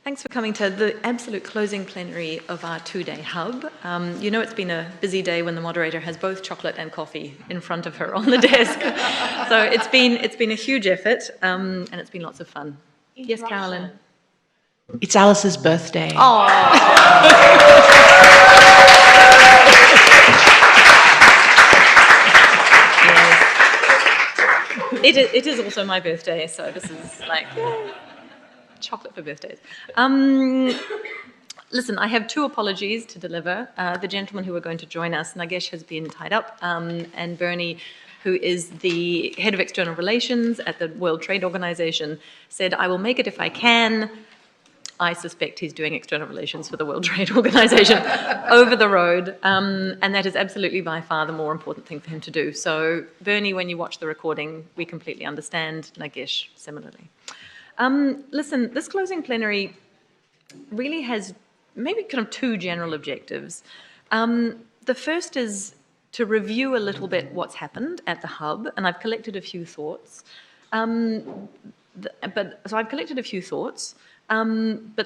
Thanks for coming to the absolute closing plenary of our two-day hub. You know it's been a busy day when the moderator has both chocolate and coffee in front of her on the desk. So it's been a huge effort, and it's been lots of fun. Yes, Carolyn? It's Alice's birthday. Oh. Yes. It is also my birthday, so this is like... chocolate for birthdays. Listen, I have two apologies to deliver. The gentleman who are going to join us, Nagesh, has been tied up, and Bernie, who is the head of external relations at the World Trade Organization, said, I will make it if I can. I suspect he's doing external relations for the World Trade Organization over the road, and that is absolutely by far the more important thing for him to do. So, Bernie, when you watch the recording, we completely understand. Nagesh, similarly. Listen, this closing plenary really has maybe kind of two general objectives. The first is to review a little bit what's happened at the hub, and I've collected a few thoughts. But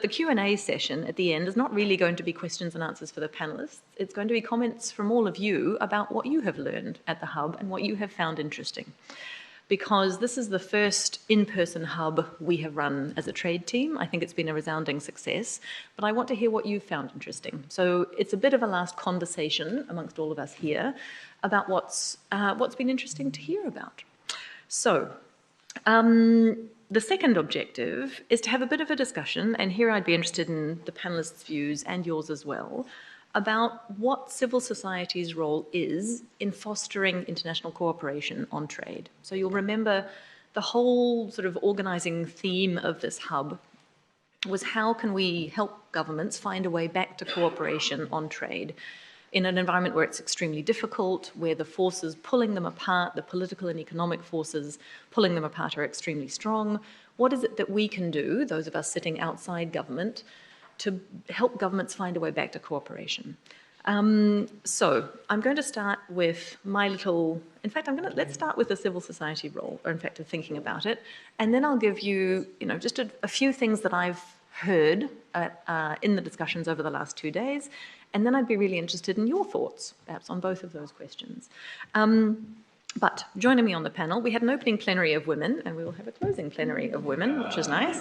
the Q&A session at the end is not really going to be questions and answers for the panelists. It's going to be comments from all of you about what you have learned at the hub and what you have found interesting. Because this is the first in-person hub we have run as a trade team. I think it's been a resounding success, but I want to hear what you've found interesting. So it's a bit of a last conversation amongst all of us here about what's been interesting to hear about. So the second objective is to have a bit of a discussion, and here I'd be interested in the panelists' views and yours as well, about what civil society's role is in fostering international cooperation on trade. So you'll remember the whole sort of organizing theme of this hub was how can we help governments find a way back to cooperation on trade in an environment where it's extremely difficult, where the forces pulling them apart, the political and economic forces pulling them apart are extremely strong. What is it that we can do, those of us sitting outside government, to help governments find a way back to cooperation? So I'm going to start with let's start with the civil society role, or in fact of thinking about it, and then I'll give you, just a few things that I've heard in the discussions over the last 2 days, and then I'd be really interested in your thoughts, perhaps on both of those questions. But joining me on the panel, we had an opening plenary of women, and we will have a closing plenary of women, which is nice.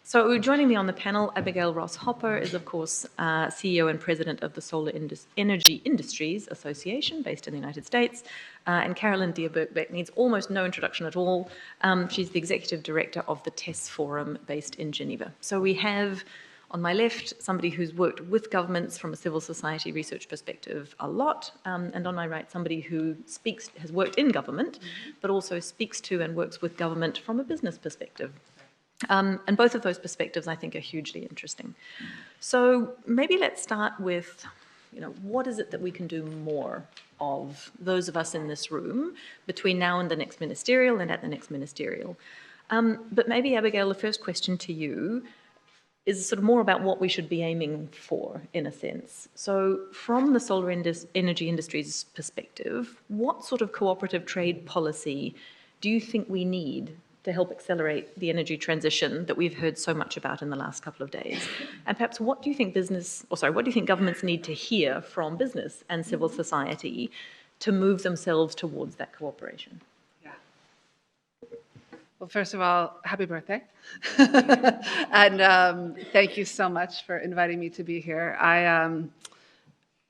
So joining me on the panel, Abigail Ross Hopper is, of course, CEO and president of the Solar Energy Industries Association, based in the United States. And Carolyn Dierberg needs almost no introduction at all. She's the executive director of the TESS Forum, based in Geneva. So we have, on my left, somebody who's worked with governments from a civil society research perspective a lot, and on my right, somebody who has worked in government, but also speaks to and works with government from a business perspective. And both of those perspectives, I think, are hugely interesting. So maybe let's start with, what is it that we can do more of, those of us in this room, between now and the next ministerial and at the next ministerial? But maybe, Abigail, the first question to you is sort of more about what we should be aiming for, in a sense. So from the solar energy industry's perspective, what sort of cooperative trade policy do you think we need to help accelerate the energy transition that we've heard so much about in the last couple of days? And perhaps what do you think governments need to hear from business and civil society to move themselves towards that cooperation? Yeah. Well, first of all, happy birthday. And thank you so much for inviting me to be here.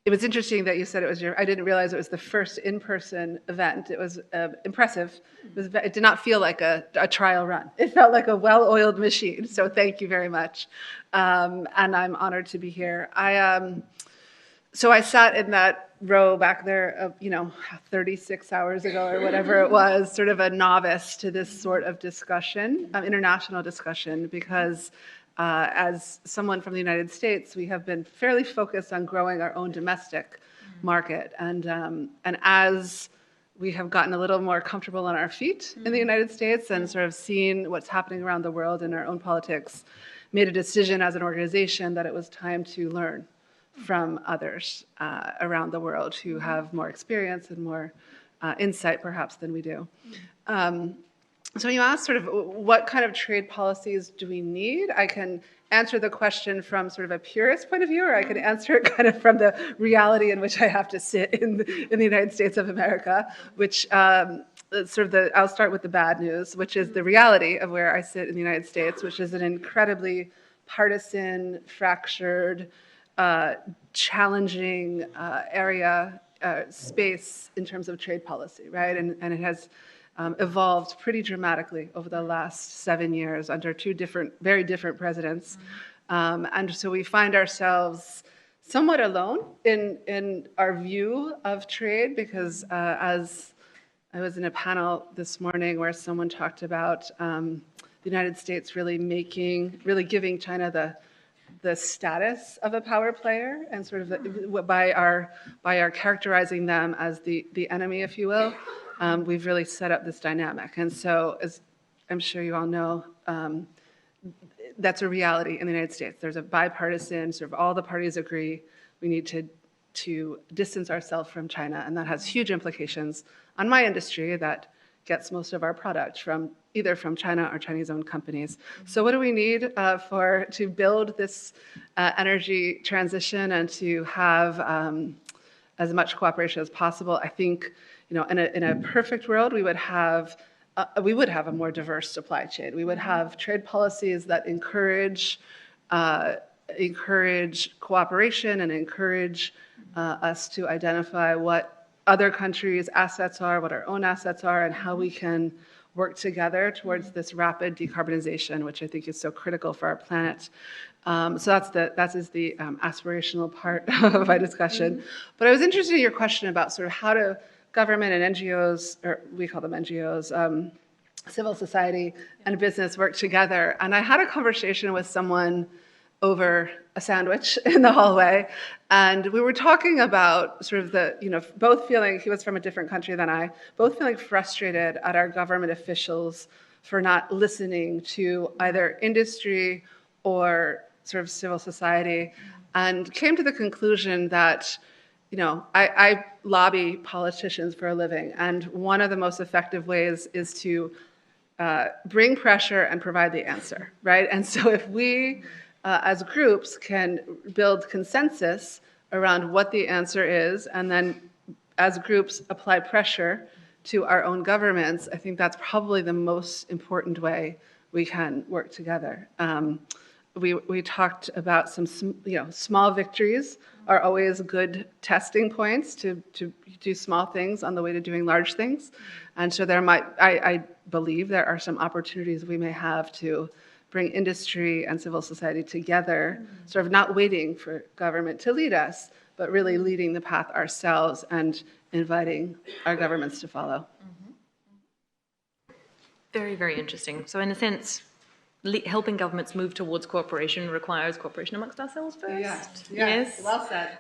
It was interesting that you said it was I didn't realize it was the first in-person event. It was impressive. It did not feel like a trial run. It felt like a well-oiled machine. So thank you very much. And I'm honored to be here. So I sat in that row back there, 36 hours ago or whatever it was, sort of a novice to this sort of discussion, international discussion, because as someone from the United States, we have been fairly focused on growing our own domestic market. And as we have gotten a little more comfortable on our feet in the United States and sort of seen what's happening around the world in our own politics, made a decision as an organization that it was time to learn from others around the world who have more experience and more insight, perhaps, than we do. So you asked sort of what kind of trade policies do we need? I can answer the question from sort of a purist point of view, or I can answer it kind of from the reality in which I have to sit in the United States of America, which I'll start with the bad news, which is the reality of where I sit in the United States, which is an incredibly partisan, fractured, challenging space in terms of trade policy, right? And it has evolved pretty dramatically over the last 7 years under two very different presidents. And so we find ourselves somewhat alone in our view of trade because as I was in a panel this morning where someone talked about the United States really giving China the status of a power player and sort of by our characterizing them as the enemy, if you will. We've really set up this dynamic. And so, as I'm sure you all know, that's a reality in the United States. There's a bipartisan, sort of all the parties agree we need to distance ourselves from China, and that has huge implications on my industry that gets most of our product either from China or Chinese-owned companies. So what do we need to build this energy transition and to have as much cooperation as possible? I think, in a perfect world, we would have a more diverse supply chain. We would have trade policies that encourage cooperation and encourage us to identify what other countries' assets are, what our own assets are, and how we can work together towards this rapid decarbonization, which I think is so critical for our planet. So that is the aspirational part of my discussion. But I was interested in your question about sort of how do government and NGOs, or we call them NGOs, civil society and business work together. And I had a conversation with someone over a sandwich in the hallway, and we were talking about sort of both feeling, he was from a different country than I, both feeling frustrated at our government officials for not listening to either industry or sort of civil society, and came to the conclusion that I lobby politicians for a living, and one of the most effective ways is to bring pressure and provide the answer, right? And so if we, as groups, can build consensus around what the answer is, and then as groups apply pressure to our own governments, I think that's probably the most important way we can work together. We talked about some, small victories are always good testing points to do small things on the way to doing large things. And so I believe there are some opportunities we may have to bring industry and civil society together, sort of not waiting for government to lead us, but really leading the path ourselves and inviting our governments to follow. Very, very interesting. So in a sense, helping governments move towards cooperation requires cooperation amongst ourselves first. Yes. Well said.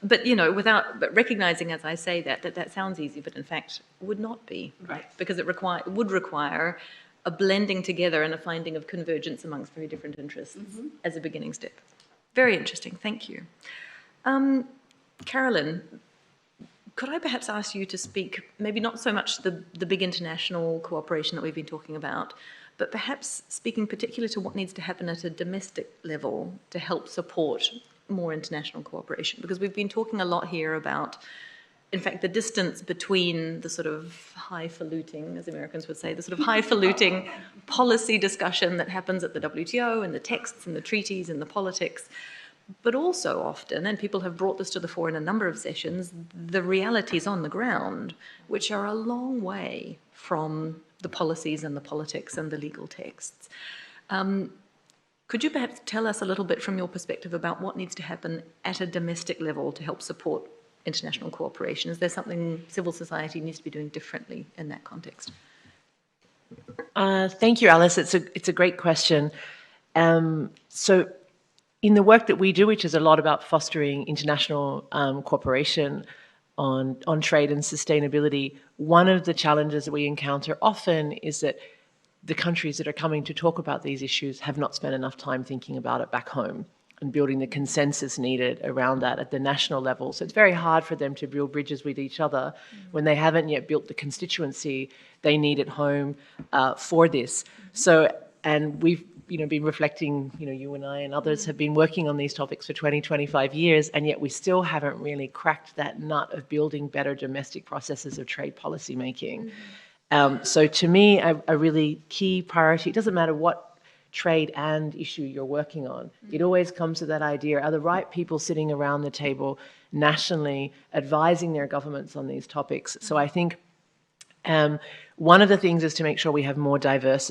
But recognizing, as I say, that sounds easy, but in fact would not be, right? Because it would require a blending together and a finding of convergence amongst very different interests as a beginning step. Very interesting. Thank you, Carolyn. Could I perhaps ask you to speak, maybe not so much the big international cooperation that we've been talking about, but perhaps speaking particularly to what needs to happen at a domestic level to help support more international cooperation? Because we've been talking a lot here about, in fact, the distance between the sort of highfalutin, as Americans would say, the sort of highfalutin policy discussion that happens at the WTO and the texts and the treaties and the politics, but also often, and people have brought this to the fore in a number of sessions, the realities on the ground, which are a long way from the policies and the politics and the legal texts. Could you perhaps tell us a little bit from your perspective about what needs to happen at a domestic level to help support international cooperation? Is there something civil society needs to be doing differently in that context? Thank you, Alice. It's a great question. So in the work that we do, which is a lot about fostering international cooperation on trade and sustainability, one of the challenges that we encounter often is that the countries that are coming to talk about these issues have not spent enough time thinking about it back home. and building the consensus needed around that at the national level. So it's very hard for them to build bridges with each other when they haven't yet built the constituency they need at home for this. So, and we've been reflecting, you and I and others have been working on these topics for 20, 25 years, and yet we still haven't really cracked that nut of building better domestic processes of trade policy making. So to me, a really key priority, it doesn't matter what trade and issue you're working on, it always comes to that idea, are the right people sitting around the table nationally advising their governments on these topics? So I think one of the things is to make sure we have more diverse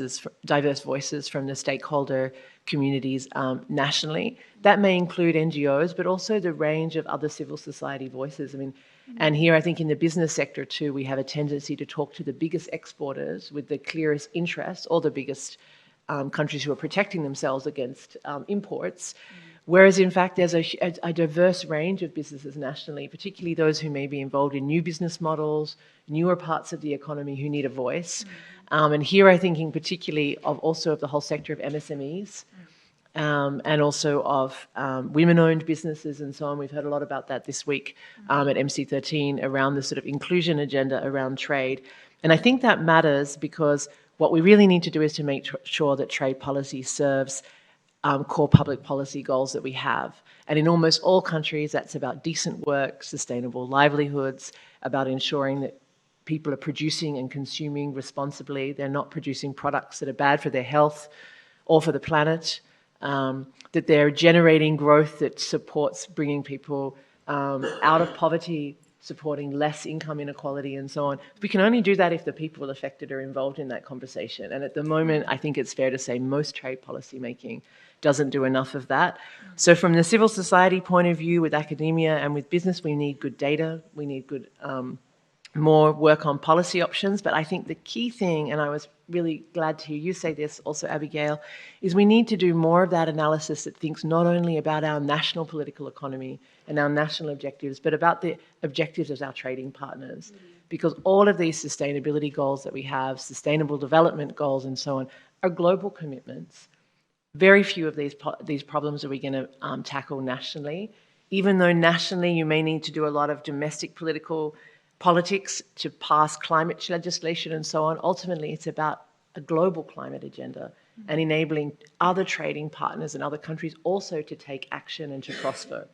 voices from the stakeholder communities nationally. That may include NGOs, but also the range of other civil society voices. I mean, and here I think in the business sector too, we have a tendency to talk to the biggest exporters with the clearest interests, or the biggest countries who are protecting themselves against imports. Whereas in fact, there's a diverse range of businesses nationally, particularly those who may be involved in new business models, newer parts of the economy who need a voice. And here I'm thinking particularly also of the whole sector of MSMEs, and also of women-owned businesses and so on. We've heard a lot about that this week at MC13 around the sort of inclusion agenda around trade. And I think that matters because what we really need to do is to make sure that trade policy serves core public policy goals that we have. And in almost all countries, that's about decent work, sustainable livelihoods, about ensuring that people are producing and consuming responsibly. They're not producing products that are bad for their health or for the planet, that they're generating growth that supports bringing people out of poverty, supporting less income inequality and so on. We can only do that if the people affected are involved in that conversation. And at the moment, I think it's fair to say most trade policy making doesn't do enough of that. So from the civil society point of view, with academia and with business, we need good data, we need good more work on policy options. But I think the key thing, and I was really glad to hear you say this also, Abigail, is we need to do more of that analysis that thinks not only about our national political economy and our national objectives, but about the objectives of our trading partners. Because all of these sustainability goals that we have, sustainable development goals and so on, are global commitments. Very few of these problems are we going to tackle nationally, even though nationally you may need to do a lot of domestic politics to pass climate legislation and so on. Ultimately, it's about a global climate agenda and enabling other trading partners and other countries also to take action and to prosper.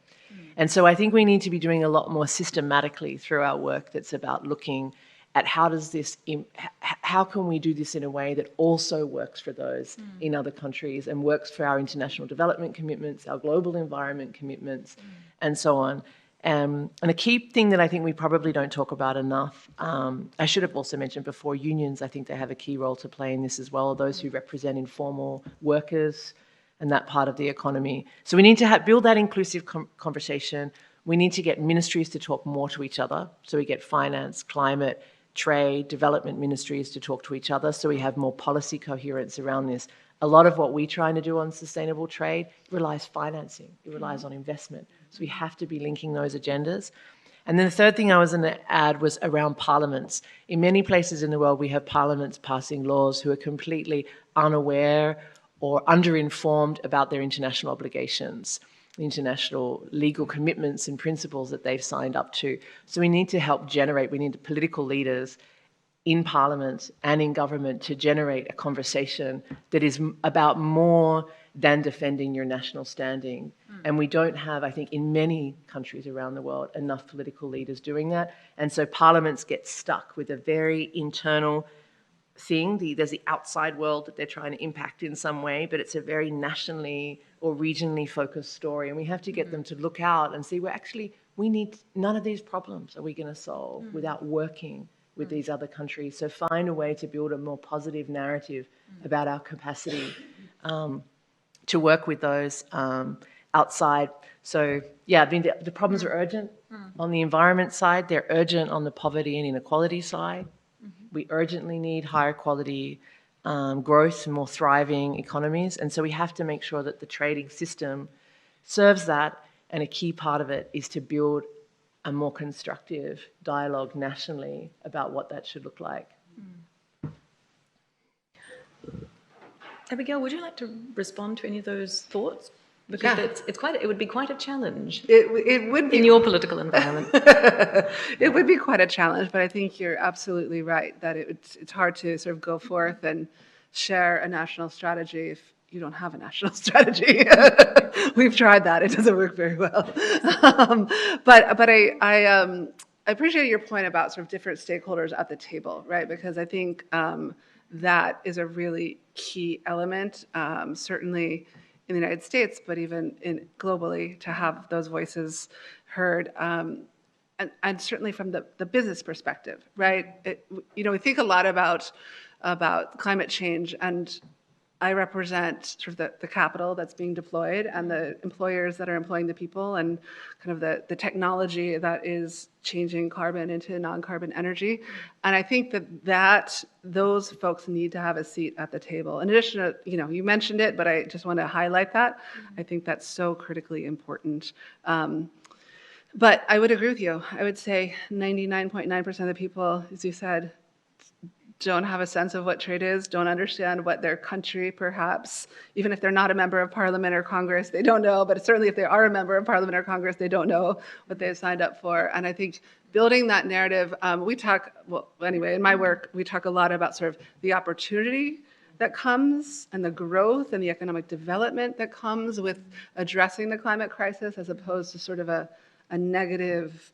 And so I think we need to be doing a lot more systematically through our work that's about looking at how can we do this in a way that also works for those in other countries and works for our international development commitments, our global environment commitments, and so on. And a key thing that I think we probably don't talk about enough, I should have also mentioned before, unions, I think they have a key role to play in this as well, those who represent informal workers and that part of the economy. So we need to build that inclusive conversation. We need to get ministries to talk more to each other. So we get finance, climate, trade, development ministries to talk to each other so we have more policy coherence around this. A lot of what we're trying to do on sustainable trade relies financing, it relies on investment. So we have to be linking those agendas. And then the third thing I was going to add was around parliaments. In many places in the world, we have parliaments passing laws who are completely unaware or underinformed about their international obligations, international legal commitments and principles that they've signed up to. So we need to help we need political leaders in Parliament and in government to generate a conversation that is about more than defending your national standing. And we don't have, I think, in many countries around the world, enough political leaders doing that. And so parliaments get stuck with a very internal thing. There's the outside world that they're trying to impact in some way, but it's a very nationally or regionally focused story. And we have to get them to look out and see, well, actually, we need none of these problems are we going to solve without working with these other countries. So find a way to build a more positive narrative about our capacity to work with those outside. So yeah, I mean, the problems are urgent on the environment side. They're urgent on the poverty and inequality side. We urgently need higher quality growth and more thriving economies. And so we have to make sure that the trading system serves that. And a key part of it is to build a more constructive dialogue nationally about what that should look like. Abigail, would you like to respond to any of those thoughts? Because it would be quite a challenge It would be in your political environment. It would be quite a challenge, but I think you're absolutely right that it's hard to sort of go forth and share a national strategy if you don't have a national strategy. We've tried that; it doesn't work very well. But I appreciate your point about sort of different stakeholders at the table, right? Because I think that is a really key element, certainly in the United States, but even globally, to have those voices heard. And certainly from the business perspective, right? We think a lot about climate change, and I represent sort of the capital that's being deployed and the employers that are employing the people and kind of the technology that is changing carbon into non-carbon energy. And I think that those folks need to have a seat at the table. In addition to, you mentioned it, but I just want to highlight that. I think that's so critically important. But I would agree with you. I would say 99.9% of the people, as you said, don't have a sense of what trade is, don't understand what their country, perhaps, even if they're not a member of Parliament or Congress, they don't know, but certainly if they are a member of Parliament or Congress, they don't know what they've signed up for. And I think building that narrative, in my work, we talk a lot about sort of the opportunity that comes and the growth and the economic development that comes with addressing the climate crisis, as opposed to sort of a negative,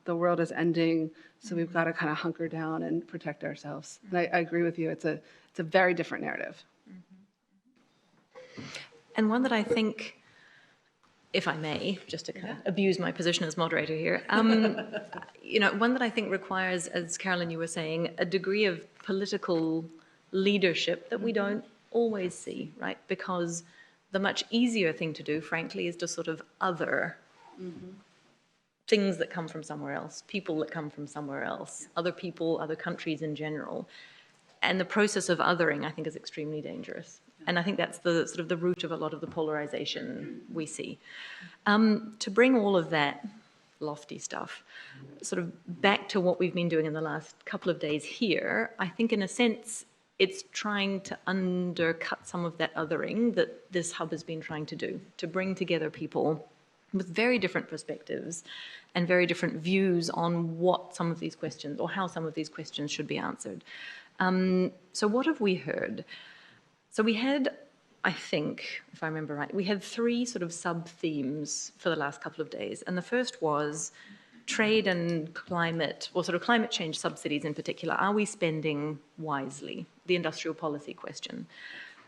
the world is ending, so we've got to kind of hunker down and protect ourselves. And I agree with you. It's a very different narrative. And one that I think, if I may, just to kind of abuse my position as moderator here, one that I think requires, as Carolyn, you were saying, a degree of political leadership that we don't always see, right? Because the much easier thing to do, frankly, is to sort of other things that come from somewhere else, people that come from somewhere else, other people, other countries in general. And the process of othering, I think, is extremely dangerous. And I think that's the sort of the root of a lot of the polarization we see. To bring all of that lofty stuff sort of back to what we've been doing in the last couple of days here, I think in a sense, it's trying to undercut some of that othering that this hub has been trying to do, to bring together people with very different perspectives and very different views on what some of these questions or how some of these questions should be answered. So what have we heard? So we had, I think, if I remember right, we had 3 sort of sub-themes for the last couple of days. And the first was trade and climate, or sort of climate change subsidies in particular. Are we spending wisely? The industrial policy question.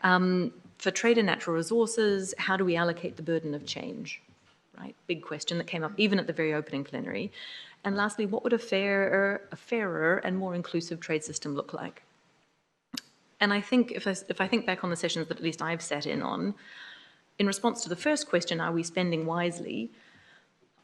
For trade and natural resources, how do we allocate the burden of change? Right, big question that came up even at the very opening plenary. And lastly, what would a fairer and more inclusive trade system look like? And I think if I think back on the sessions that at least I've sat in on, in response to the first question, are we spending wisely?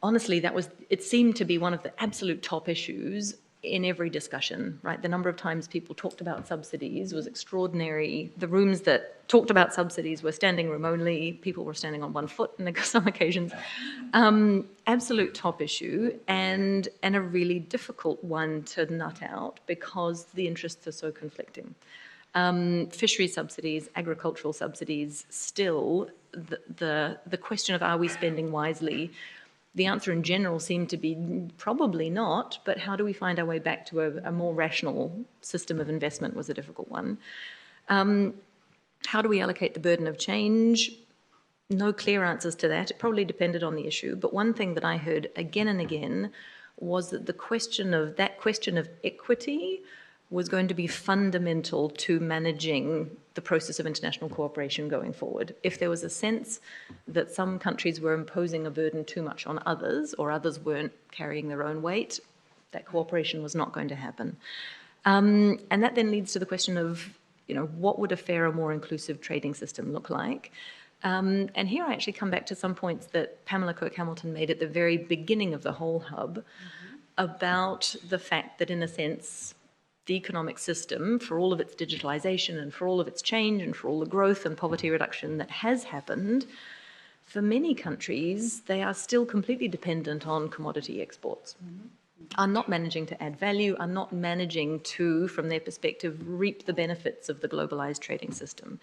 Honestly, it seemed to be one of the absolute top issues in every discussion, right? The number of times people talked about subsidies was extraordinary. The rooms that talked about subsidies were standing room only. People were standing on one foot in some occasions. Absolute top issue and a really difficult one to nut out because the interests are so conflicting. Fishery subsidies, agricultural subsidies, still the question of are we spending wisely? The answer in general seemed to be probably not, but how do we find our way back to a more rational system of investment was a difficult one. How do we allocate the burden of change? No clear answers to that. It probably depended on the issue, but one thing that I heard again and again was that the question of equity was going to be fundamental to managing the process of international cooperation going forward. If there was a sense that some countries were imposing a burden too much on others, or others weren't carrying their own weight, that cooperation was not going to happen. And that then leads to the question of, what would a fairer, more inclusive trading system look like? And here I actually come back to some points that Pamela Cook-Hamilton made at the very beginning of the whole hub about the fact that, in a sense, the economic system, for all of its digitalization and for all of its change and for all the growth and poverty reduction that has happened, for many countries, they are still completely dependent on commodity exports. are not managing to add value, are not managing to, from their perspective, reap the benefits of the globalized trading system.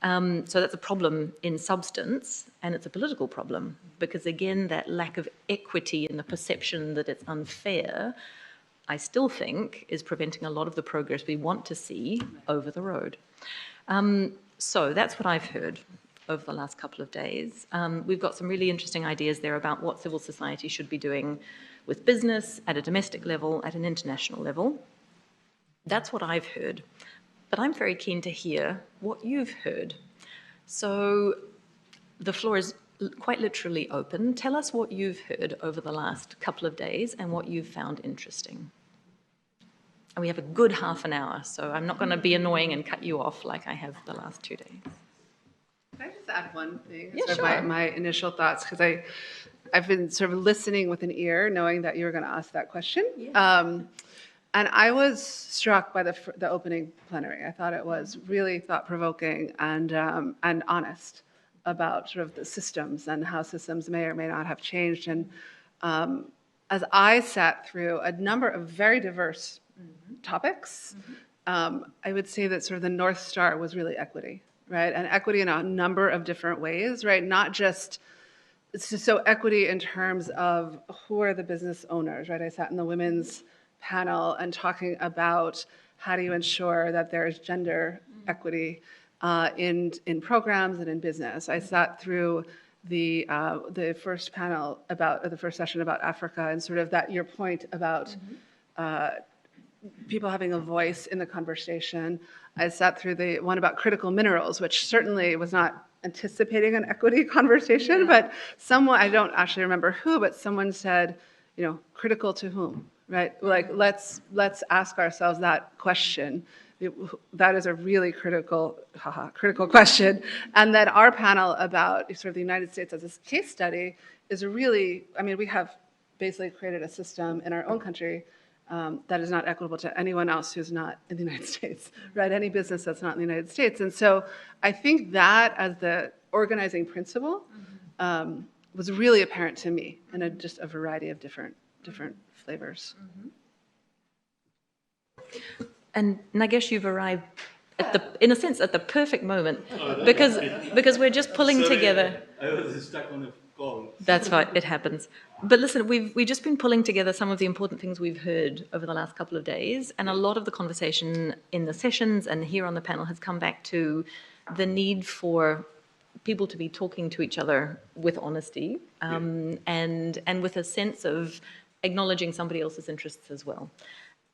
So that's a problem in substance, and it's a political problem, because again, that lack of equity and the perception that it's unfair, I still think, is preventing a lot of the progress we want to see over the road. So that's what I've heard over the last couple of days. We've got some really interesting ideas there about what civil society should be doing with business at a domestic level, at an international level. That's what I've heard. But I'm very keen to hear what you've heard. So the floor is quite literally open. Tell us what you've heard over the last couple of days and what you've found interesting. And we have a good half an hour, so I'm not going to be annoying and cut you off like I have the last 2 days. Can I just add one thing? Yeah, sure. My initial thoughts, because I've been sort of listening with an ear, knowing that you were going to ask that question. Yeah. And I was struck by the opening plenary. I thought it was really thought-provoking and honest about sort of the systems and how systems may or may not have changed. And as I sat through a number of very diverse topics, I would say that sort of the North Star was really equity, right? And equity in a number of different ways, right? Not just, so equity in terms of who are the business owners, right? I sat in the women's panel and talking about how do you ensure that there is gender equity in programs and in business. I sat through the first panel about, or the first session about Africa, and sort of that your point about people having a voice in the conversation. I sat through the one about critical minerals, which certainly was not anticipating an equity conversation, but someone, I don't actually remember who, but someone said, you know, critical to whom, right? Like, let's ask ourselves that question. That is a really critical question. And then our panel about sort of the United States as a case study is a really, I mean, we have basically created a system in our own country that is not equitable to anyone else who's not in the United States, right? Any business that's not in the United States. And so I think that as the organizing principle was really apparent to me in just a variety of different flavors. And Nagesh, you've arrived in a sense, at the perfect moment, because we're just pulling together. I was stuck on a call. That's right, it happens. But listen, we've just been pulling together some of the important things we've heard over the last couple of days, and a lot of the conversation in the sessions and here on the panel has come back to the need for people to be talking to each other with honesty, and with a sense of acknowledging somebody else's interests as well.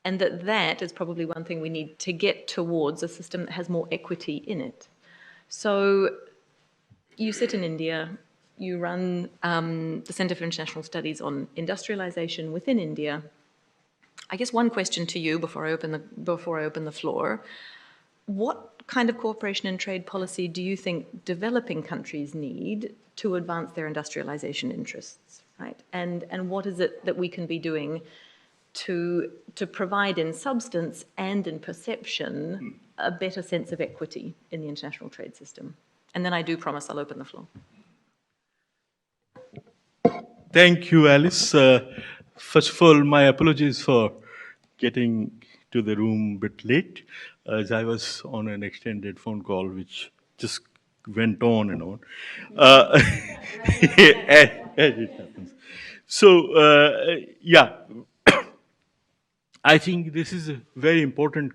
And that is probably one thing we need to get towards, a system that has more equity in it. So you sit in India, you run the Center for International Studies on industrialization within India. I guess one question to you before I open the floor: what kind of cooperation and trade policy do you think developing countries need to advance their industrialization interests, right? And what is it that we can be doing to provide in substance and in perception a better sense of equity in the international trade system? And then I do promise I'll open the floor. Thank you, Alice. First of all, my apologies for getting to the room a bit late, as I was on an extended phone call, which just went on and on. As it happens. So, yeah. I think this is a very important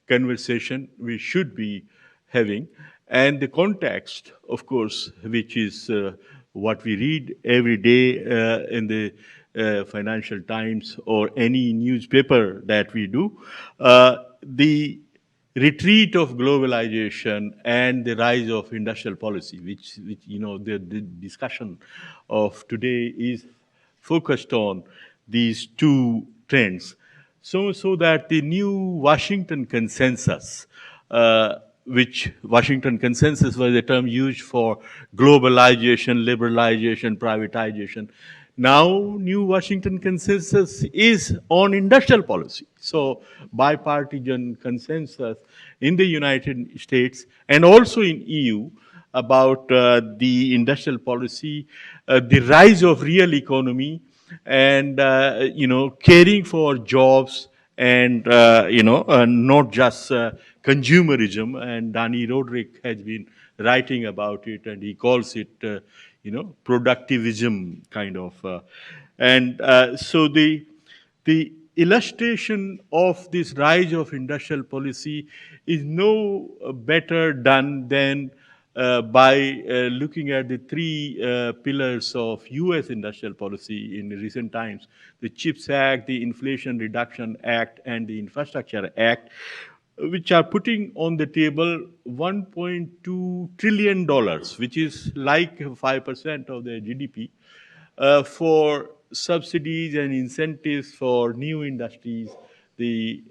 conversation we should be having. And the context, of course, which is what we read every day in the Financial Times or any newspaper that we do, the retreat of globalization and the rise of industrial policy, which you know, the discussion of today is focused on these two trends. So that the new Washington consensus, which Washington consensus was a term used for globalization, liberalization, privatization. Now, new Washington consensus is on industrial policy. So, bipartisan consensus in the United States and also in EU about the industrial policy, the rise of real economy, and caring for jobs and not just consumerism. And Danny Roderick has been writing about it, and he calls it productivism kind of. So the illustration of this rise of industrial policy is no better done than by looking at the three pillars of U.S. industrial policy in recent times: the CHIPS Act, the Inflation Reduction Act, and the Infrastructure Act, which are putting on the table $1.2 trillion, which is like 5% of their GDP, for subsidies and incentives for new industries, the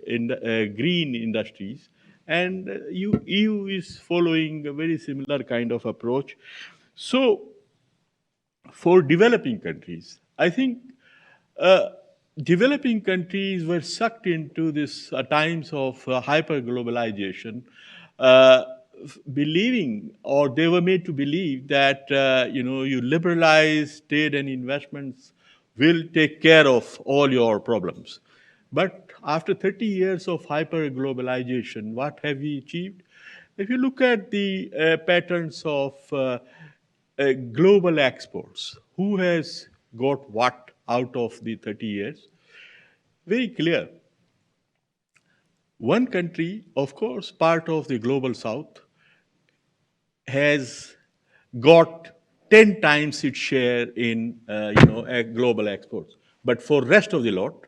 green industries. And EU is following a very similar kind of approach. So, for developing countries, I think uh, developing countries were sucked into this times of hyper globalization, uh, believing, or they were made to believe that you liberalize trade and investments will take care of all your problems. But after 30 years of hyper globalization, what have we achieved? If you look at the patterns of global exports, who has got what out of the 30 years? Very clear. One country, of course, part of the global south, has got 10 times its share in global exports. But for rest of the lot,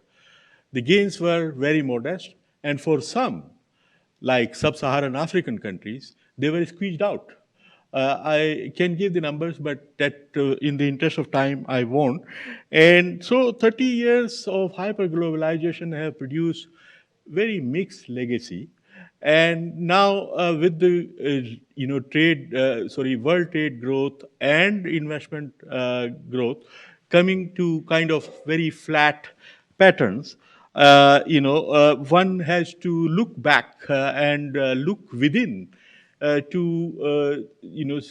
the gains were very modest, and for some, like sub-Saharan African countries, they were squeezed out. I can give the numbers, but that in the interest of time, I won't. And so 30 years of hyper-globalization have produced very mixed legacy. And now with the world trade growth and investment growth coming to kind of very flat patterns, one has to look back and look within to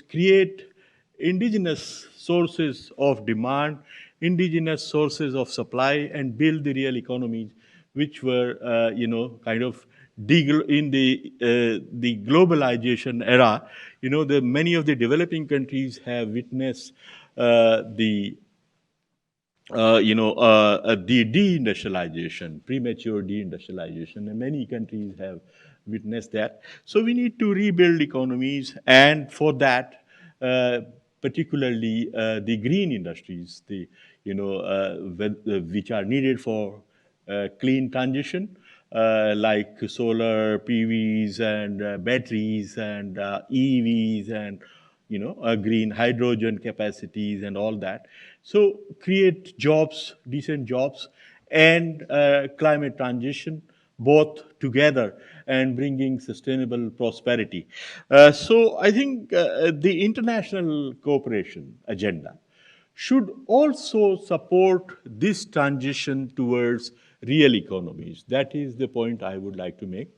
create indigenous sources of demand, indigenous sources of supply, and build the real economies, which were kind of in the globalization era. The many of the developing countries have witnessed the deindustrialization, premature deindustrialization, and many countries have witnessed that. So we need to rebuild economies, and for that, particularly the green industries, which are needed for clean transition, like solar PVs and batteries and EVs and green hydrogen capacities and all that. So create jobs, decent jobs, and climate transition both together and bringing sustainable prosperity. So I think the international cooperation agenda should also support this transition towards real economies. That is the point I would like to make.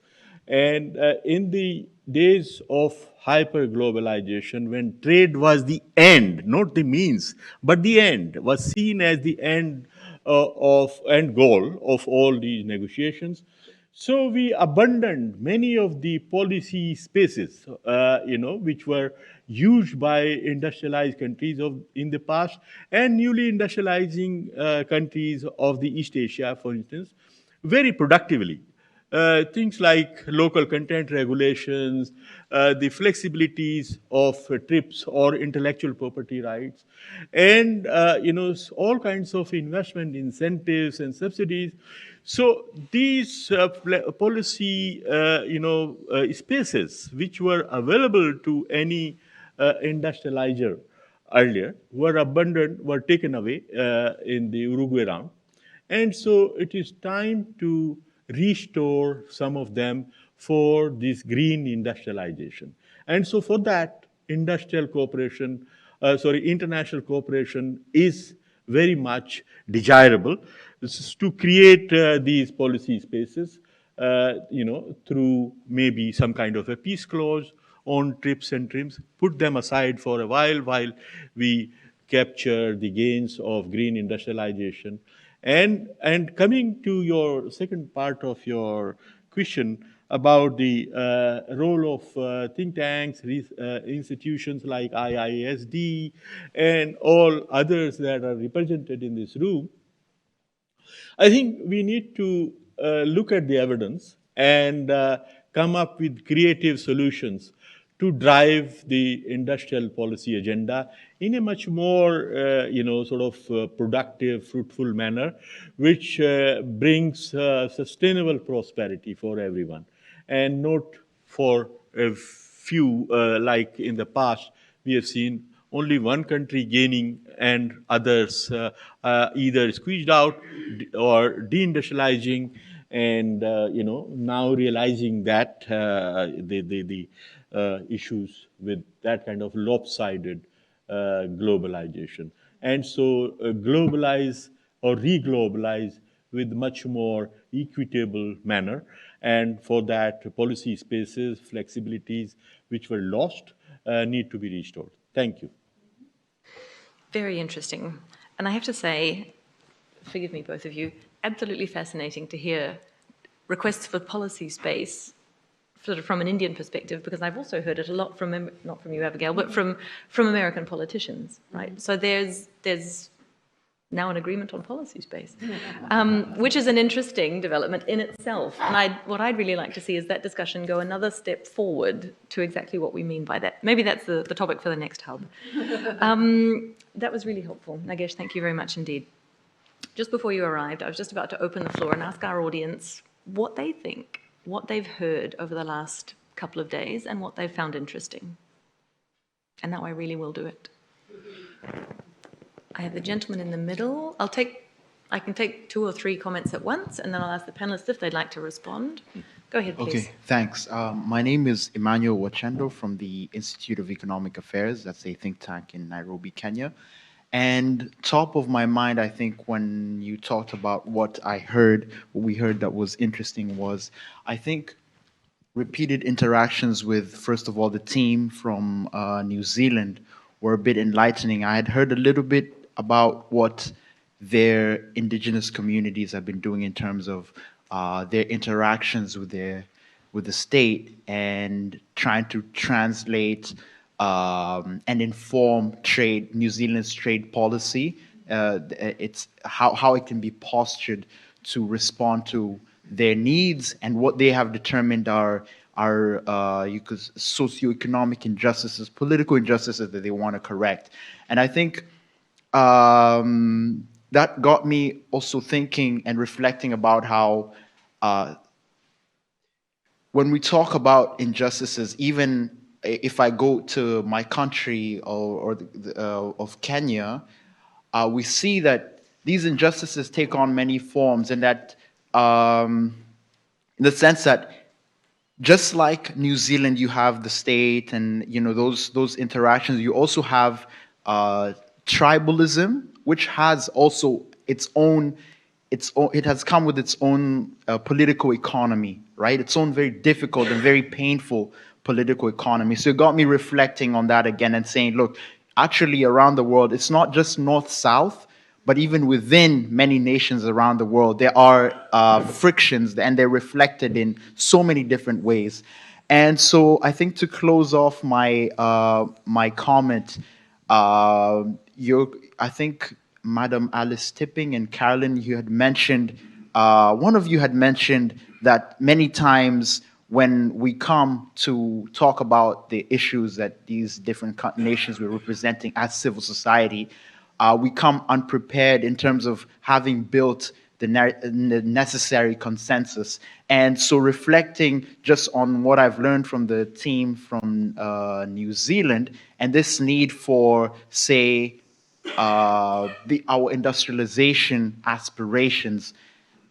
And in the days of hyper globalization, when trade was the end, not the means, but the end, was seen as the end of and goal of all these negotiations. So we abandoned many of the policy spaces, which were used by industrialized countries in the past and newly industrializing countries of the East Asia, for instance, very productively. Things like local content regulations, the flexibilities of TRIPS or intellectual property rights, and all kinds of investment incentives and subsidies. So these policy spaces which were available to any industrializer earlier were abandoned, were taken away in the Uruguay round. And so it is time to restore some of them for this green industrialization. And so for that, international cooperation is very much desirable. This is to create these policy spaces, through maybe some kind of a peace clause on TRIPS and TRIMS, put them aside for a while we capture the gains of green industrialization. And coming to your second part of your question about the role of think tanks, institutions like IISD, and all others that are represented in this room, I think we need to look at the evidence and come up with creative solutions to drive the industrial policy agenda in a much more, sort of productive, fruitful manner, which brings sustainable prosperity for everyone, and not for a few, like in the past we have seen only one country gaining and others either squeezed out or deindustrializing, and now realizing that the issues with that kind of lopsided globalization, and so globalize or re-globalize with much more equitable manner, and for that policy spaces, flexibilities which were lost need to be restored. Thank you. Very interesting. And I have to say, forgive me, both of you, absolutely fascinating to hear requests for policy space sort of from an Indian perspective, because I've also heard it a lot from, not from you, Abigail, but from American politicians, right? So there's now an agreement on policy space, which is an interesting development in itself. And what I'd really like to see is that discussion go another step forward to exactly what we mean by that. Maybe that's the topic for the next hub. That was really helpful. Nagesh, thank you very much indeed. Just before you arrived, I was just about to open the floor and ask our audience what they think, what they've heard over the last couple of days, and what they've found interesting. And now I really will do it. I have the gentleman in the middle. I can take 2 or 3 comments at once, and then I'll ask the panelists if they'd like to respond. Go ahead, please. Okay, thanks. My name is Emmanuel Wachendo from the Institute of Economic Affairs. That's a think tank in Nairobi, Kenya. And top of my mind, I think, when you talked about what we heard that was interesting was, I think, repeated interactions with, first of all, the team from New Zealand were a bit enlightening. I had heard a little bit about what their indigenous communities have been doing in terms of their interactions with the state and trying to translate and inform New Zealand's trade policy. It's how it can be postured to respond to their needs and what they have determined are socioeconomic injustices, political injustices that they want to correct. And I think that got me also thinking and reflecting about how when we talk about injustices, even if I go to my country of Kenya, we see that these injustices take on many forms, and that in the sense that just like New Zealand, you have the state and those interactions. You also have tribalism, which has also its own. It has come with its own political economy, right? Its own very difficult and very painful political economy. So it got me reflecting on that again and saying, look, actually around the world, it's not just north-south, but even within many nations around the world, there are frictions, and they're reflected in so many different ways. And so I think to close off my my comment, I think Madam Alice Tipping and Carolyn, you had mentioned, one of you had mentioned that many times when we come to talk about the issues that these different nations we're representing as civil society, we come unprepared in terms of having built the necessary consensus. And so reflecting just on what I've learned from the team from New Zealand and this need for, say, our industrialization aspirations,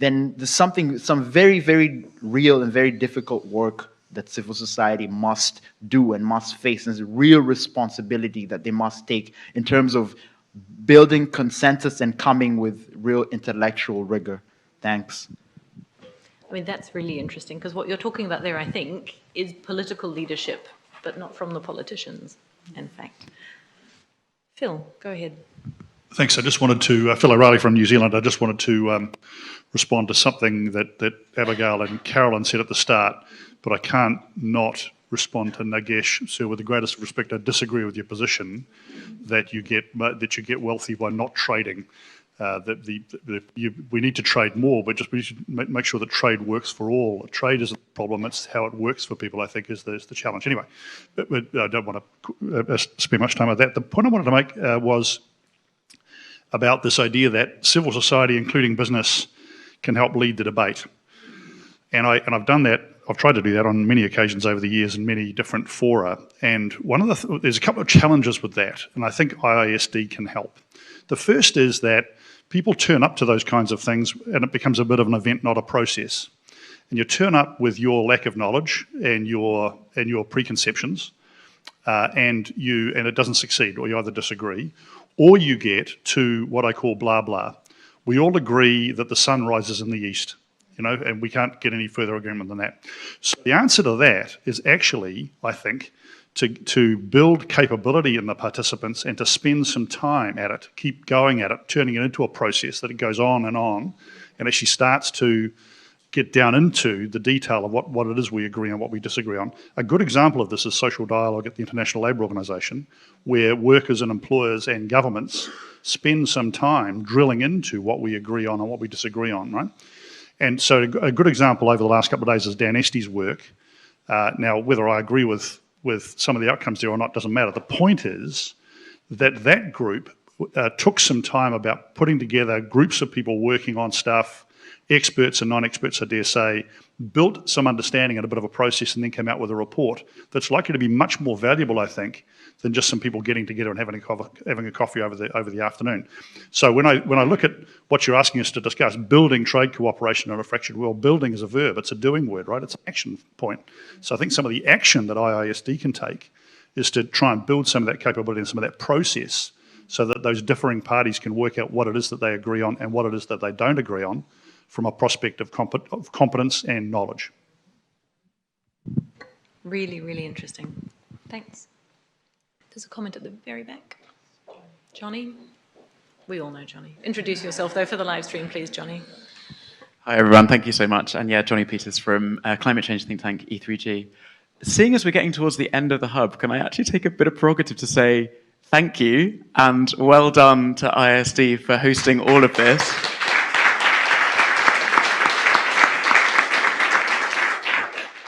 then there's some very, very real and very difficult work that civil society must do and must face. And there's a real responsibility that they must take in terms of building consensus and coming with real intellectual rigor. Thanks. I mean, that's really interesting, because what you're talking about there, I think, is political leadership, but not from the politicians, in fact. Phil, go ahead. Thanks. I just wanted to, Phil O'Reilly from New Zealand, I just wanted to respond to something that Abigail and Carolyn said at the start, but I can't not respond to Nagesh. So with the greatest respect, I disagree with your position that you get wealthy by not trading. We need to trade more, but we should make sure that trade works for all. Trade isn't the problem; it's how it works for people, I think, is the challenge. Anyway, but I don't want to spend much time on that. The point I wanted to make was about this idea that civil society, including business, can help lead the debate. And I've done that. I've tried to do that on many occasions over the years in many different fora. And there's a couple of challenges with that, and I think IISD can help. The first is that people turn up to those kinds of things and it becomes a bit of an event, not a process. And you turn up with your lack of knowledge and your preconceptions, and it doesn't succeed, or you either disagree, or you get to what I call blah blah. We all agree that the sun rises in the east, and we can't get any further agreement than that. So the answer to that is actually, I think, to build capability in the participants and to spend some time at it, keep going at it, turning it into a process that it goes on, and actually starts to get down into the detail of what it is we agree on, what we disagree on. A good example of this is social dialogue at the International Labour Organization, where workers and employers and governments spend some time drilling into what we agree on and what we disagree on, right? And so a good example over the last couple of days is Dan Estie's work. Now, whether I agree with some of the outcomes there or not doesn't matter. The point is that group took some time about putting together groups of people working on stuff, experts and non-experts, I dare say, built some understanding and a bit of a process, and then came out with a report that's likely to be much more valuable, I think, than just some people getting together and having a coffee over the afternoon. So when I look at what you're asking us to discuss, building trade cooperation in a fractured world, building is a verb, it's a doing word, right? It's an action point. So I think some of the action that IISD can take is to try and build some of that capability and some of that process so that those differing parties can work out what it is that they agree on and what it is that they don't agree on from a prospect of competence and knowledge. Really, really interesting. Thanks. There's a comment at the very back. Johnny? We all know Johnny. Introduce yourself, though, for the live stream, please, Johnny. Hi, everyone. Thank you so much. And yeah, Johnny Peters from climate change think tank E3G. Seeing as we're getting towards the end of the hub, can I actually take a bit of prerogative to say thank you and well done to IISD for hosting all of this.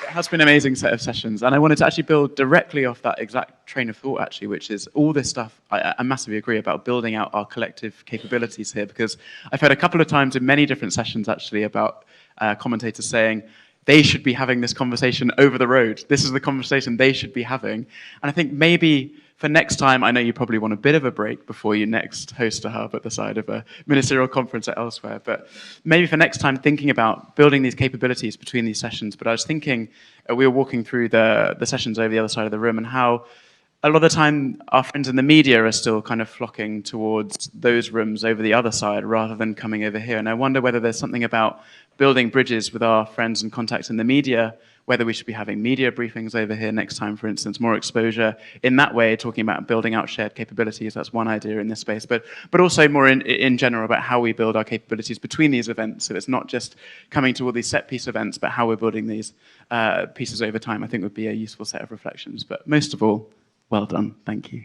Has been an amazing set of sessions, and I wanted to actually build directly off that exact train of thought, actually, which is all this stuff I massively agree about building out our collective capabilities here, because I've heard a couple of times in many different sessions, actually, about commentators saying they should be having this conversation over the road. This is the conversation they should be having. And I think maybe for next time, I know you probably want a bit of a break before you next host a hub at the side of a ministerial conference or elsewhere, but maybe for next time thinking about building these capabilities between these sessions. But I was thinking, we were walking through the sessions over the other side of the room and how a lot of the time our friends in the media are still kind of flocking towards those rooms over the other side rather than coming over here. And I wonder whether there's something about building bridges with our friends and contacts in the media, whether we should be having media briefings over here next time, for instance, more exposure in that way, talking about building out shared capabilities. That's one idea in this space, but also more in general about how we build our capabilities between these events. So it's not just coming to all these set piece events, but how we're building these pieces over time, I think would be a useful set of reflections. But most of all, well done. Thank you.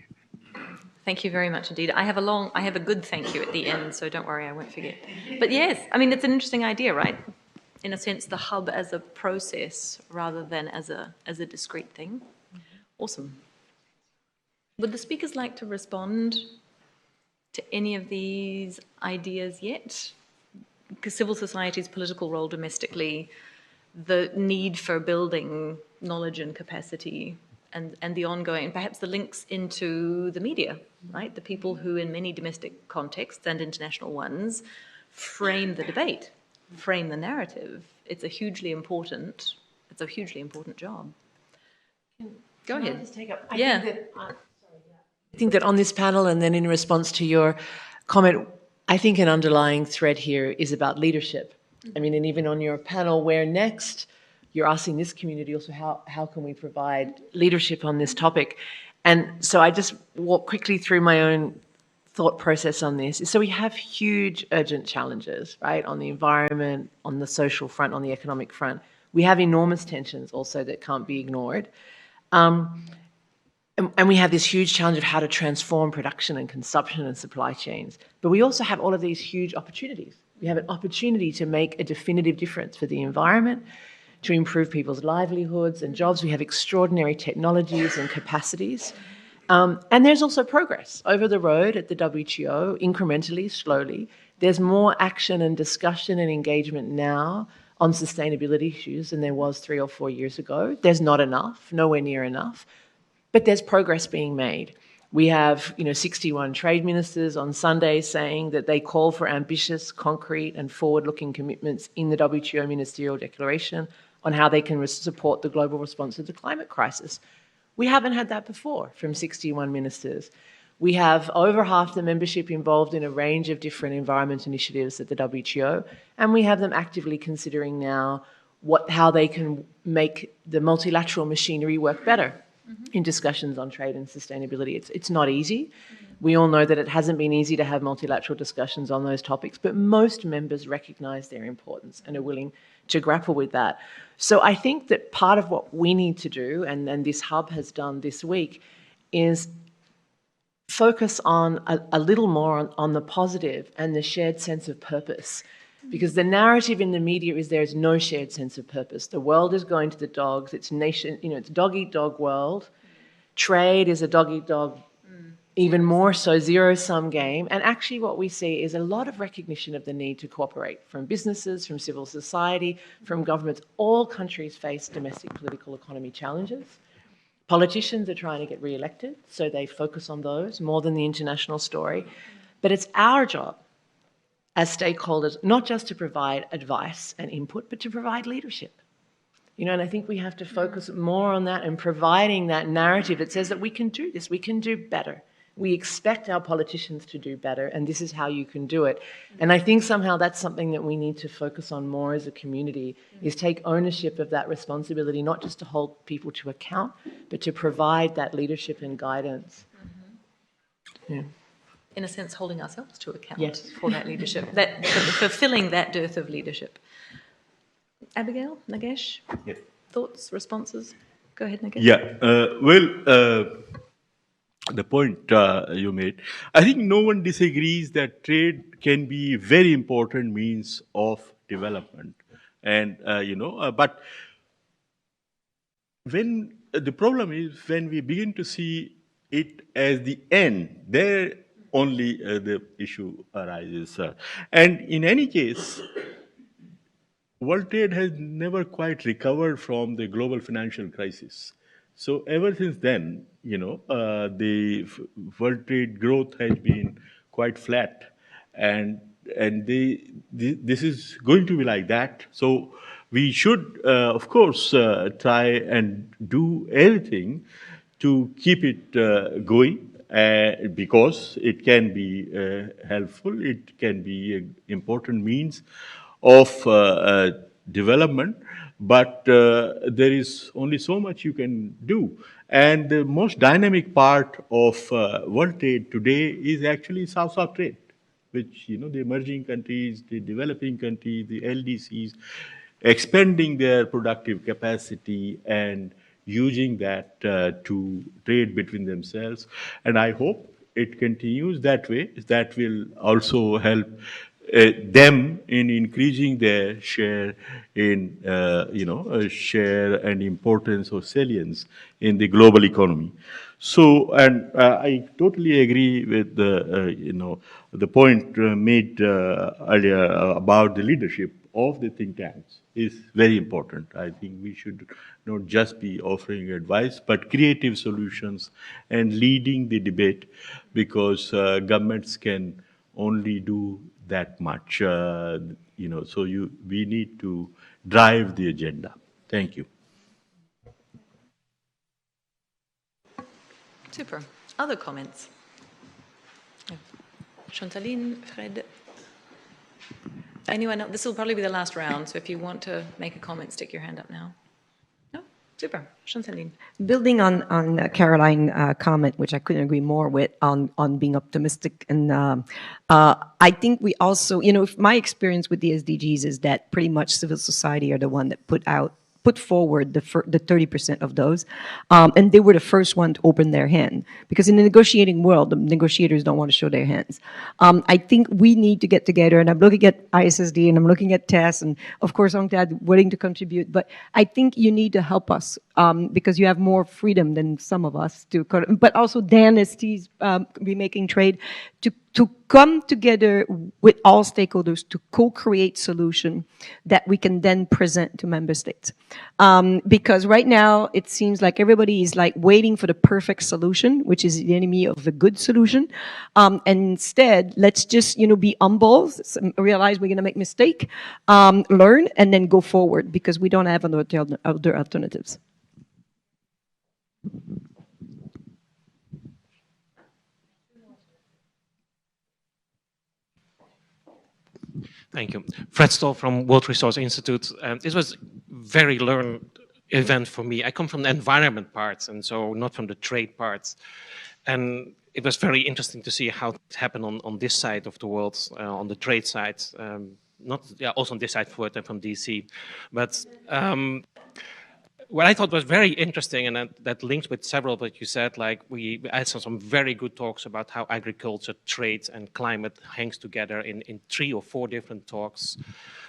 Thank you very much indeed. I have a good thank you at the end, so don't worry, I won't forget. But yes, I mean, it's an interesting idea, right? In a sense, the hub as a process rather than as a discrete thing. Awesome. Would the speakers like to respond to any of these ideas yet? Because civil society's political role domestically, the need for building knowledge and capacity, and the ongoing, perhaps the links into the media, right? The people who in many domestic contexts and international ones frame the debate, frame the narrative. It's a hugely important job. Go ahead. I just take up? Yeah. I think that on this panel, and then in response to your comment, I think an underlying thread here is about leadership. I mean, and even on your panel, where next, you're asking this community also how can we provide leadership on this topic? And so I just walk quickly through my own thought process on this. So we have huge urgent challenges, right, on the environment, on the social front, on the economic front. We have enormous tensions also that can't be ignored. And we have this huge challenge of how to transform production and consumption and supply chains. But we also have all of these huge opportunities. We have an opportunity to make a definitive difference for the environment, to improve people's livelihoods and jobs. We have extraordinary technologies and capacities. And there's also progress over the road at the WTO, incrementally, slowly. There's more action and discussion and engagement now on sustainability issues than there was 3 or 4 years ago. There's not enough, nowhere near enough. But there's progress being made. We have, 61 trade ministers on Sunday saying that they call for ambitious, concrete and forward-looking commitments in the WTO Ministerial Declaration on how they can support the global response to the climate crisis. We haven't had that before from 61 ministers. We have over half the membership involved in a range of different environment initiatives at the WTO, and we have them actively considering now how they can make the multilateral machinery work better in discussions on trade and sustainability. It's not easy. We all know that it hasn't been easy to have multilateral discussions on those topics, but most members recognise their importance and are willing to grapple with that. So I think that part of what we need to do, and this hub has done this week, is focus on a little more on the positive and the shared sense of purpose. Because the narrative in the media is there is no shared sense of purpose. The world is going to the dogs. It's it's dog-eat-dog world. Trade is a dog-eat-dog, even more so, zero-sum game. And actually what we see is a lot of recognition of the need to cooperate from businesses, from civil society, from governments. All countries face domestic political economy challenges. Politicians are trying to get re-elected, so they focus on those more than the international story. But it's our job as stakeholders, not just to provide advice and input, but to provide leadership. And I think we have to focus more on that and providing that narrative that says that we can do this, we can do better. We expect our politicians to do better, and this is how you can do it. And I think somehow that's something that we need to focus on more as a community, is take ownership of that responsibility, not just to hold people to account, but to provide that leadership and guidance. Yeah. In a sense, holding ourselves to account Yes. for that leadership, fulfilling that dearth of leadership. Abigail, Nagesh, thoughts, responses? Go ahead, Nagesh. Yeah, the point you made, I think no one disagrees that trade can be a very important means of development. And, but when the problem is when we begin to see it as the end, there only the issue arises. And in any case, world trade has never quite recovered from the global financial crisis. So ever since then, the world trade growth has been quite flat, and this is going to be like that. So we should, of course, try and do everything to keep it going. Because it can be helpful, it can be an important means of development, but there is only so much you can do. And the most dynamic part of world trade today is actually South-South trade, which, the emerging countries, the developing countries, the LDCs, expanding their productive capacity and using that to trade between themselves. And I hope it continues that way. That will also help them in increasing their share in, share and importance or salience in the global economy. So, and I totally agree with the point made earlier about the leadership of the think tanks is very important. I think we should not just be offering advice, but creative solutions and leading the debate, because governments can only do that much. So we need to drive the agenda. Thank you. Super. Other comments? Chantaline, Fred? Anyone else? This will probably be the last round, so if you want to make a comment, stick your hand up now. No? Super. Chanceline. Building on Caroline's comment, which I couldn't agree more with, on being optimistic, and I think we also, my experience with the SDGs is that pretty much civil society are the one that put forward the 30% of those, and they were the first one to open their hand, because in the negotiating world, the negotiators don't want to show their hands. I think we need to get together, and I'm looking at IISD, and I'm looking at TESS, and of course UNCTAD willing to contribute, but I think you need to help us, because you have more freedom than some of us but also Dan ST's remaking trade, to come together with all stakeholders to co-create solution that we can then present to member states. Because right now it seems like everybody is like waiting for the perfect solution, which is the enemy of the good solution. And instead, let's just be humble, realize we're going to make mistake, learn, and then go forward, because we don't have other alternatives. Thank you. Fred Stoll from World Resource Institute. This was very learned event for me. I come from the environment parts, and so not from the trade parts. And it was very interesting to see how it happened on this side of the world, on the trade side. Also on this side from DC. But what I thought was very interesting, and that links with several that you said, like we had some very good talks about how agriculture, trade, and climate hangs together in 3 or 4 different talks,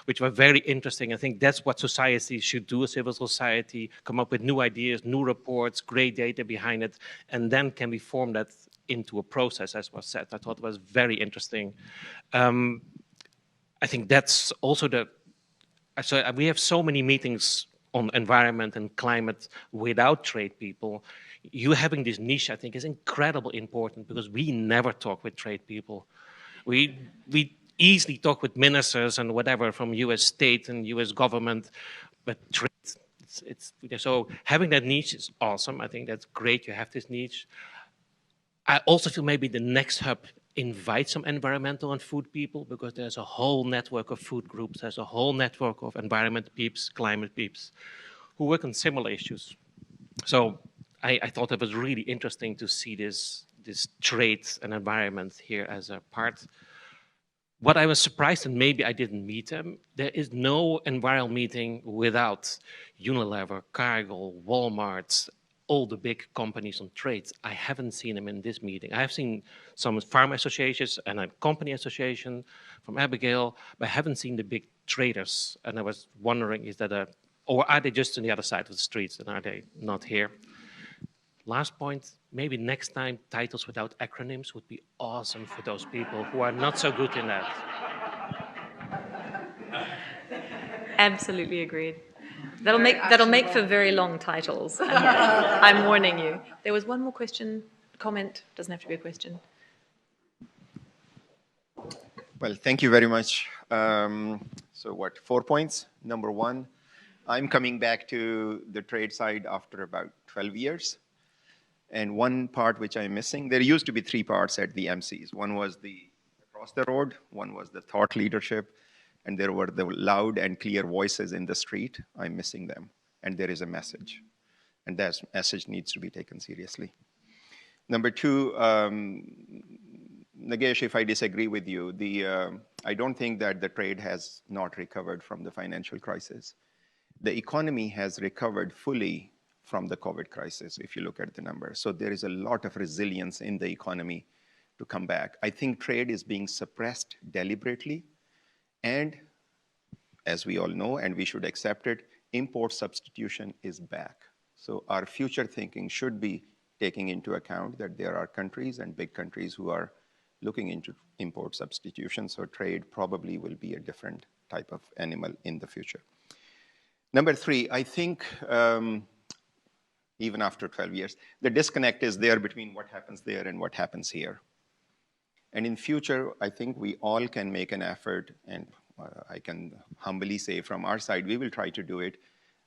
which were very interesting. I think that's what society should do, civil society, come up with new ideas, new reports, great data behind it, and then can we form that into a process, as was said. I thought it was very interesting. I think that's also so we have so many meetings on environment and climate without trade people. You having this niche, I think, is incredibly important, because we never talk with trade people. We easily talk with ministers and whatever from US state and US government, but trade, so having that niche is awesome. I think that's great you have this niche. I also feel maybe the next hub invite some environmental and food people, because there's a whole network of food groups, there's a whole network of environment peeps, climate peeps, who work on similar issues. So I thought it was really interesting to see this trade and environment here as a part. What I was surprised, and maybe I didn't meet them, there is no environmental meeting without Unilever, Cargill, Walmart, all the big companies on trades. I haven't seen them in this meeting. I have seen some farm associations and a company association from Abigail, but I haven't seen the big traders. And I was wondering, or are they just on the other side of the streets, and are they not here? Last point, maybe next time titles without acronyms would be awesome for those people who are not so good in that. Absolutely agreed. That'll make for very long titles. I'm warning you. There was one more question, comment. Doesn't have to be a question. Well, thank you very much. So 4 points? Number 1, I'm coming back to the trade side after about 12 years. And one part which I'm missing, there used to be 3 parts at the MCs. One was the across the road, one was the thought leadership, and there were the loud and clear voices in the street. I'm missing them. And there is a message. And that message needs to be taken seriously. Number 2, Nagesh, if I disagree with you, I don't think that the trade has not recovered from the financial crisis. The economy has recovered fully from the COVID crisis, if you look at the numbers. So there is a lot of resilience in the economy to come back. I think trade is being suppressed deliberately. And as we all know, and we should accept it, import substitution is back. So our future thinking should be taking into account that there are countries and big countries who are looking into import substitution. So trade probably will be a different type of animal in the future. Number 3, I think even after 12 years, the disconnect is there between what happens there and what happens here. And in future, I think we all can make an effort, and I can humbly say from our side, we will try to do it,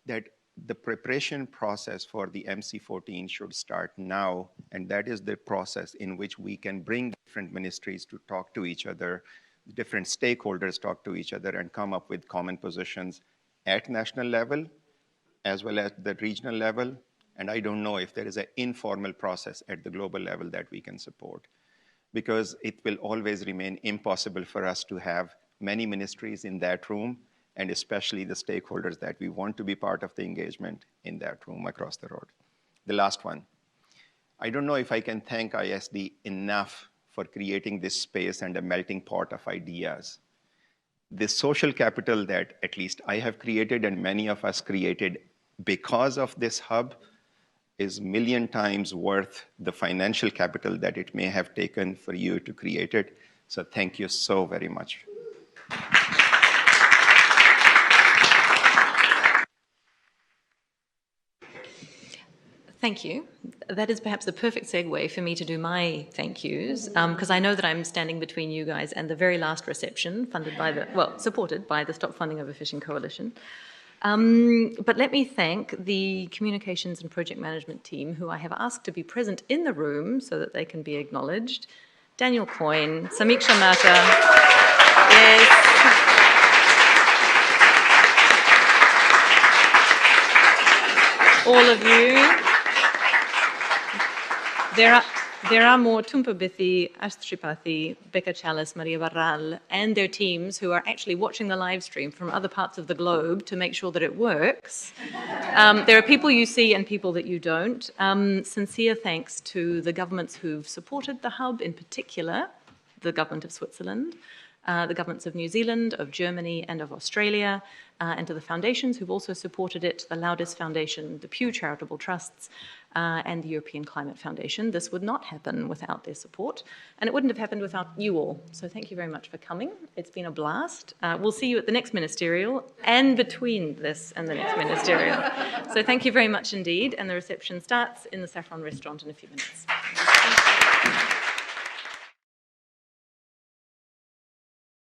that the preparation process for the MC14 should start now, and that is the process in which we can bring different ministries to talk to each other, different stakeholders talk to each other, and come up with common positions at national level, as well as the regional level. And I don't know if there is an informal process at the global level that we can support, because it will always remain impossible for us to have many ministries in that room, and especially the stakeholders that we want to be part of the engagement in that room across the road. The last one. I don't know if I can thank IISD enough for creating this space and a melting pot of ideas. This social capital that at least I have created and many of us created because of this hub is 1,000,000 times worth the financial capital that it may have taken for you to create it. So thank you so very much. Thank you. That is perhaps the perfect segue for me to do my thank yous, because I know that I'm standing between you guys and the very last reception funded by the, well, supported by the Stop Funding Overfishing Coalition. But let me thank the communications and project management team, who I have asked to be present in the room so that they can be acknowledged. Daniel Coyne, Samiksha Mata, yes. All of you. There are more Tumpa Bithi, Ashtripathi, Becca Chalice, Maria Barral, and their teams who are actually watching the live stream from other parts of the globe to make sure that it works. There are people you see and people that you don't. Sincere thanks to the governments who've supported the hub, in particular, the government of Switzerland, the governments of New Zealand, of Germany, and of Australia, and to the foundations who've also supported it, the Loudis Foundation, the Pew Charitable Trusts, and the European Climate Foundation. This would not happen without their support, and it wouldn't have happened without you all. So thank you very much for coming. It's been a blast. We'll see you at the next ministerial and between this and the next ministerial. So thank you very much indeed, and the reception starts in the Saffron Restaurant in a few minutes.